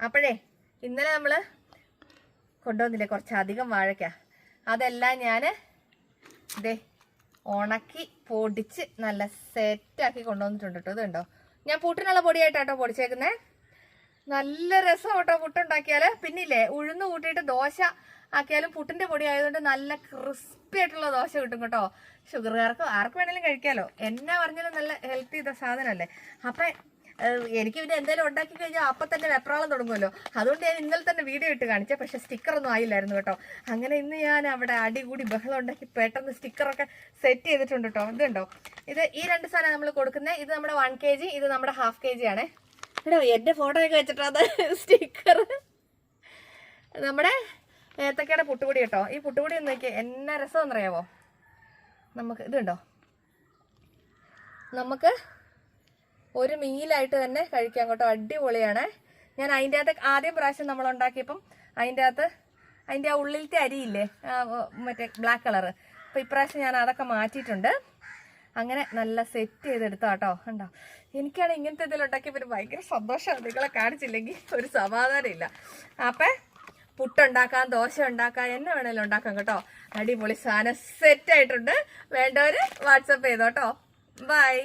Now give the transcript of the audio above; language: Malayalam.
അപ്പോഴേ ഇന്നലെ നമ്മൾ കൊണ്ടുവന്നില്ലേ കുറച്ചധികം വാഴയ്ക്ക, അതെല്ലാം ഞാൻ ഇതേ ഉണക്കി പൊടിച്ച് നല്ല സെറ്റാക്കി കൊണ്ടുവന്നിട്ടുണ്ട് കേട്ടോ. ഇതുണ്ടോ, ഞാൻ പുട്ടിനുള്ള പൊടിയായിട്ടാട്ടോ പൊടിച്ചേക്കുന്നത്. നല്ല രസം കേട്ടോ പുട്ടുണ്ടാക്കിയാൽ. പിന്നില്ലേ ഉഴുന്ന് കൂട്ടിയിട്ട് ദോശ ആക്കിയാലും പുട്ടിന്റെ പൊടി ആയതുകൊണ്ട് നല്ല ക്രിസ്പി ആയിട്ടുള്ള ദോശ കിട്ടും കേട്ടോ. ഷുഗറുകാർക്ക് ആർക്ക് വേണേലും കഴിക്കാമല്ലോ. എന്നാ പറഞ്ഞാലും നല്ല ഹെൽത്തി സാധനമല്ലേ. അപ്പം എനിക്ക് പിന്നെ എന്തെങ്കിലും ഉണ്ടാക്കി കഴിഞ്ഞാൽ അപ്പം തന്നെ വെപ്രാളം തുടങ്ങുമല്ലോ. അതുകൊണ്ട് ഞാൻ ഇന്നലെ തന്നെ വീഡിയോ ഇട്ട് കാണിച്ചേ. പക്ഷെ സ്റ്റിക്കറൊന്നും ആയില്ലായിരുന്നു കേട്ടോ. അങ്ങനെ ഇന്ന് ഞാൻ അവിടെ അടികൂടി ബഹളം ഉണ്ടാക്കി പെട്ടെന്ന് സ്റ്റിക്കറൊക്കെ സെറ്റ് ചെയ്തിട്ടുണ്ട് കേട്ടോ. ഇതുണ്ടോ, ഇത് ഈ 2 സാധനം നമ്മൾ കൊടുക്കുന്നത്. ഇത് നമ്മുടെ 1 kg, ഇത് നമ്മുടെ ½ kg ആണ് കേട്ടോ. എൻ്റെ ഫോട്ടോ ഒക്കെ വെച്ചിട്ടാണ് സ്റ്റിക്കർ. നമ്മുടെ ഏത്തക്കയുടെ പുട്ടുപൊടി കേട്ടോ. ഈ പുട്ടുപൊടി ഒന്ന് നോക്കിയാൽ എന്നാ രസം അറിയാമോ. നമുക്ക് ഇതുണ്ടോ, നമുക്ക് ഒരു മീലായിട്ട് തന്നെ കഴിക്കാം കേട്ടോ. അടിപൊളിയാണ്. ഞാൻ അതിൻ്റെ അകത്ത് ആദ്യം പ്രാവശ്യം നമ്മൾ ഉണ്ടാക്കിയപ്പം അതിൻ്റെ ആ ഉള്ളിലത്തെ അരിയില്ലേ മറ്റേ ബ്ലാക്ക് കളറ്, അപ്പോൾ ഇപ്രാവശ്യം ഞാൻ അതൊക്കെ മാറ്റിയിട്ടുണ്ട്. അങ്ങനെ നല്ല സെറ്റ് ചെയ്തെടുത്താ കേട്ടോ. കണ്ടോ, എനിക്കാണ് ഇങ്ങനത്തെ ഇതിൽ ഉണ്ടാക്കിയപ്പോൾ ഭയങ്കര സന്തോഷമാണ്. നിങ്ങളെ കാണിച്ചില്ലെങ്കിൽ ഒരു സമാധാനമില്ല. അപ്പം പുട്ടുണ്ടാക്കാം, ദോശ ഉണ്ടാക്കാം, എന്നെ വേണേലും ഉണ്ടാക്കാം കേട്ടോ. അടിപൊളി സാധനം സെറ്റായിട്ടുണ്ട്. വേണ്ടവർ വാട്സപ്പ് ചെയ്തോ കേട്ടോ. ബൈ.